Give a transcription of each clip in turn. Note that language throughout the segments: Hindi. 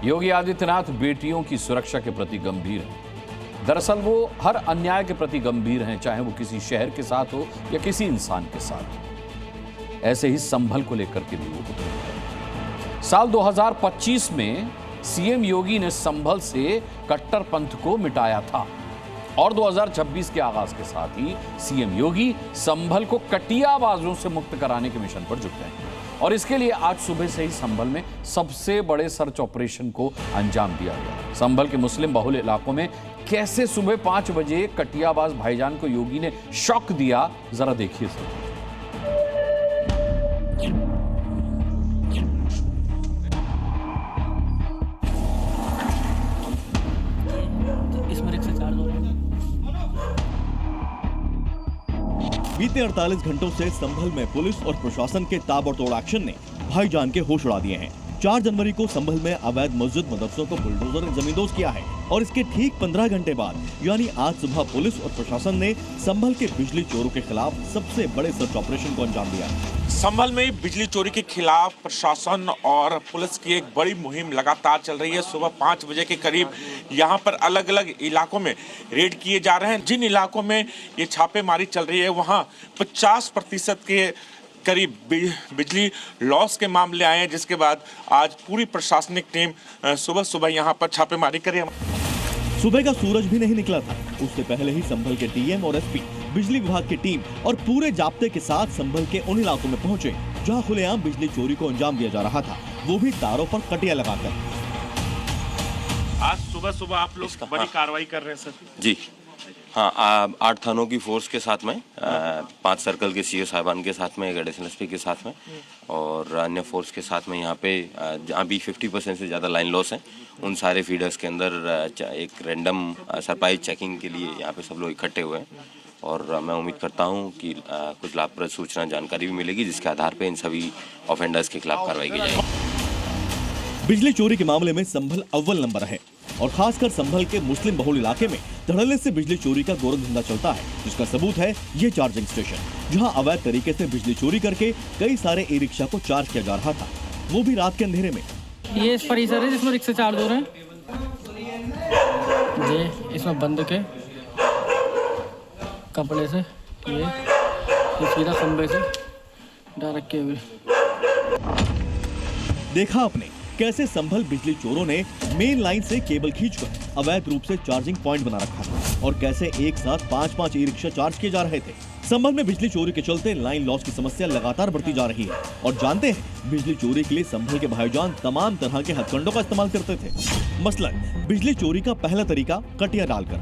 योगी आदित्यनाथ बेटियों की सुरक्षा के प्रति गंभीर हैं। दरअसल वो हर अन्याय के प्रति गंभीर हैं, चाहे वो किसी शहर के साथ हो या किसी इंसान के साथ। ऐसे ही संभल को लेकर के भी वो उतरे हैं। साल 2025 में सीएम योगी ने संभल से कट्टरपंथ को मिटाया था और 2026 के आगाज के साथ ही सीएम योगी संभल को कटियाबाजों से मुक्त कराने के मिशन पर जुट गए हैं और इसके लिए आज सुबह से ही संभल में सबसे बड़े सर्च ऑपरेशन को अंजाम दिया गया। संभल के मुस्लिम बहुल इलाकों में कैसे सुबह 5 बजे कटियाबाज भाईजान को योगी ने शॉक दिया, जरा देखिए सर। बीते 48 घंटों से संभल में पुलिस और प्रशासन के ताबड़तोड़ एक्शन ने भाईजान के होश उड़ा दिए हैं। 4 जनवरी को संभल में अवैध मस्जिद मदरसों को बुलडोजर ने जमींदोज किया है और इसके ठीक 15 घंटे बाद यानी आज सुबह पुलिस और प्रशासन ने संभल के बिजली चोरों के खिलाफ सबसे बड़े सर्च ऑपरेशन को अंजाम दिया। संभल में बिजली चोरी के खिलाफ प्रशासन और पुलिस की एक बड़ी मुहिम लगातार चल रही है। सुबह 5 बजे के करीब यहाँ पर अलग अलग इलाकों में रेड किए जा रहे हैं। जिन इलाकों में ये छापेमारी चल रही है वहाँ 50% के करीब बिजली लॉस के मामले आए हैं, जिसके बाद आज पूरी प्रशासनिक टीम सुबह सुबह यहाँ पर छापेमारी करी। सुबह का सूरज भी नहीं निकला था, उससे पहले ही संभल के डीएम और एसपी, बिजली विभाग की टीम और पूरे जाब्ते के साथ संभल के उन इलाकों में पहुंचे जहां खुलेआम बिजली चोरी को अंजाम दिया जा रहा था, वो भी तारों पर कटिया लगाकर। आज सुबह सुबह आप लोग बड़ी कार्रवाई कर रहे हैं सर? जी हाँ, 8 थानों की फोर्स के साथ में 5 सर्कल के सीओ साहिबान के साथ में, एक एडिशनल एसपी के साथ में और अन्य फोर्स के साथ में यहाँ पे जहाँ भी 50% से ज़्यादा लाइन लॉस हैं उन सारे फीडर्स के अंदर एक रैंडम सरप्राइज चेकिंग के लिए यहाँ पे सब लोग इकट्ठे हुए हैं और मैं उम्मीद करता हूँ कि कुछ लाभप्रद सूचना जानकारी भी मिलेगी जिसके आधार पर इन सभी ऑफेंडर्स के खिलाफ कार्रवाई की जाएगी। बिजली चोरी के मामले में संभल अव्वल नंबर है और खासकर संभल के मुस्लिम बहुल इलाके में धड़ल्ले से बिजली चोरी का गोरखधंधा चलता है, जिसका सबूत है ये चार्जिंग स्टेशन, जहां अवैध तरीके से बिजली चोरी करके कई सारे ई रिक्शा को चार्ज किया जा रहा था, वो भी रात के अंधेरे में। ये परिसर है जिसमें रिक्शा चार्ज हो रहे हैं जी, इसमें बंद के कपड़े से ये सीधा खंबे से डाल रखे हुए। देखा आपने कैसे संभल बिजली चोरों ने मेन लाइन से केबल खींचकर अवैध रूप से चार्जिंग पॉइंट बना रखा था और कैसे एक साथ 5-5 ई रिक्शा चार्ज किए जा रहे थे। संभल में बिजली चोरी के चलते लाइन लॉस की समस्या लगातार बढ़ती जा रही है और जानते हैं बिजली चोरी के लिए संभल के भाईजान तमाम तरह के हथकंडों का इस्तेमाल करते थे। मसलन बिजली चोरी का पहला तरीका कटिया डालकर,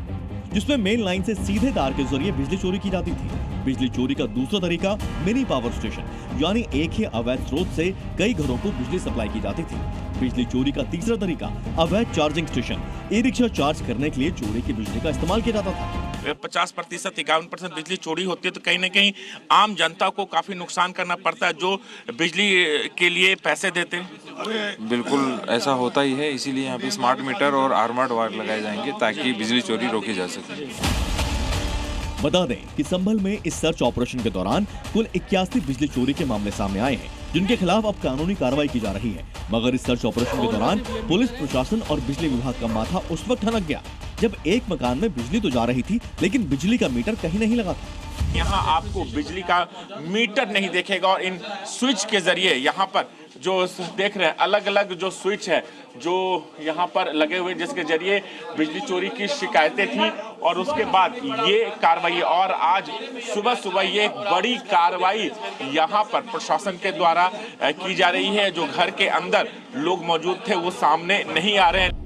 जिसमें मेन लाइन से सीधे तार के जरिए बिजली चोरी की जाती थी। बिजली चोरी का दूसरा तरीका मिनी पावर स्टेशन, यानी एक ही अवैध स्रोत से कई घरों को बिजली सप्लाई की जाती थी। बिजली चोरी का तीसरा तरीका अवैध charging station, e rickshaw charge करने के लिए चोरी की बिजली का इस्तेमाल किया जाता था। 50% 51% बिजली चोरी होती है तो कहीं न कहीं आम जनता को काफी नुकसान करना पड़ता है जो बिजली के लिए पैसे देते हैं। बिल्कुल ऐसा होता ही है, इसीलिए यहाँ पे स्मार्ट मीटर और आर्मर्ड वायर लगाए जाएंगे ताकि बिजली चोरी रोकी जा सके। बता दें कि संभल में इस सर्च ऑपरेशन के दौरान कुल 81 बिजली चोरी के मामले सामने आए हैं, जिनके खिलाफ अब कानूनी कार्रवाई की जा रही है। मगर इस सर्च ऑपरेशन के दौरान पुलिस प्रशासन और बिजली विभाग का माथा उस वक्त ठनक गया जब एक मकान में बिजली तो जा रही थी लेकिन बिजली का मीटर कहीं नहीं लगा था। यहाँ आपको बिजली का मीटर नहीं देखेगा और इन स्विच के जरिए यहाँ पर जो देख रहे हैं अलग अलग जो स्विच है जो यहाँ पर लगे हुए जिसके जरिए बिजली चोरी की शिकायतें थी और उसके बाद ये कार्रवाई और आज सुबह सुबह ये एक बड़ी कार्रवाई यहाँ पर प्रशासन के द्वारा की जा रही है। जो घर के अंदर लोग मौजूद थे वो सामने नहीं आ रहे हैं।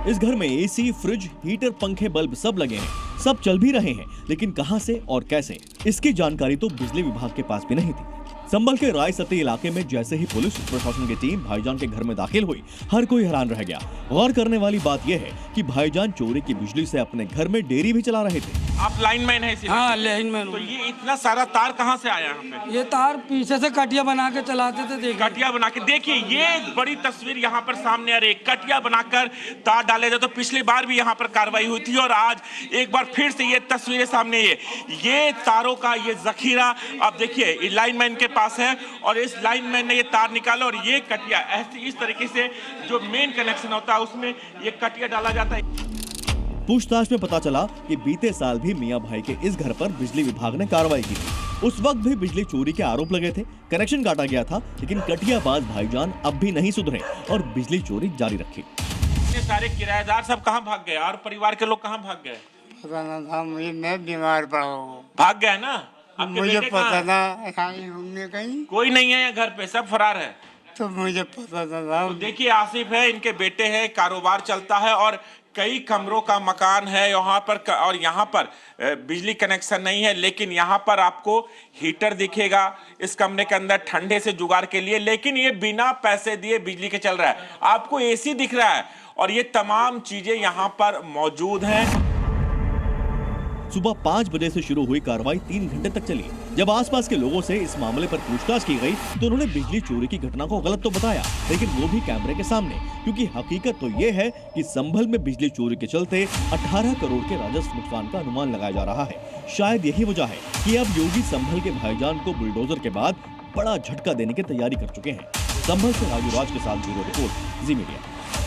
इस घर में एसी, फ्रिज, हीटर, पंखे, बल्ब सब लगे हैं, सब चल भी रहे हैं, लेकिन कहां से और कैसे, इसकी जानकारी तो बिजली विभाग के पास भी नहीं थी। संभल के रायसती इलाके में जैसे ही पुलिस प्रशासन की टीम भाईजान के घर में दाखिल हुई, हर कोई हैरान रह गया। गौर करने वाली बात यह है कि भाईजान चोरी की बिजली से अपने घर में डेयरी भी चला रहे थे। आप लाइनमैन है? हाँ, लाइनमैन। तो ये इतना सारा तार कहाँ से आया यहाँ पे? ये तार पीछे से कटिया बना के चलाते थे। देखिए कटिया बना के, देखिए ये एक बड़ी तस्वीर यहाँ पर सामने आ रही है। कटिया बनाकर तार डाले जाते, तो पिछली बार भी यहाँ पर कार्रवाई हुई थी और आज एक बार फिर से ये तस्वीरें सामने ये तारों का ये जखीरा। अब देखिए लाइनमैन के पास है और इस लाइन में ने ये तार निकाला और ये कटिया ऐसे इस तरीके से जो मेन कनेक्शन होता है उसमें ये कटिया डाला जाता है। पूछताछ में पता चला कि बीते साल भी मियां भाई के इस घर पर बिजली विभाग ने कार्रवाई की थी। उस वक्त भी बिजली चोरी के आरोप लगे थे, कनेक्शन काटा गया था, लेकिन कटियाबाज भाईजान अब भी नहीं सुधरे और बिजली चोरी जारी रखी। इतने सारे किराएदार सब कहाँ भाग गए और परिवार के लोग कहाँ भाग गए? पता ना था मुझे, मैं बीमार पड़ा हूँ। भाग गए ना? आपके मुझे बेटे कहाँ पता हैं? था कहीं घूमने कहीं, कोई नहीं है घर पे, सब फरार है। तो मुझे पता था। तो देखिए आसिफ है, इनके बेटे हैं, कारोबार चलता है और कई कमरों का मकान है यहाँ पर और यहाँ पर बिजली कनेक्शन नहीं है, लेकिन यहाँ पर आपको हीटर दिखेगा इस कमरे के अंदर ठंडे से जुगाड़ के लिए, लेकिन ये बिना पैसे दिए बिजली के चल रहा है। आपको एसी दिख रहा है और ये तमाम चीजें यहाँ पर मौजूद हैं। सुबह 5 बजे से शुरू हुई कार्रवाई 3 घंटे तक चली। जब आसपास के लोगों से इस मामले पर पूछताछ की गई तो उन्होंने बिजली चोरी की घटना को गलत तो बताया, लेकिन वो भी कैमरे के सामने, क्योंकि हकीकत तो ये है कि संभल में बिजली चोरी के चलते 18 करोड़ के राजस्व नुकसान का अनुमान लगाया जा रहा है। शायद यही वजह है कि अब योगी संभल के भाईजान को बुलडोजर के बाद बड़ा झटका देने की तैयारी कर चुके हैं। संभल से राजू राज के साथ ब्यूरो रिपोर्ट, जी मीडिया।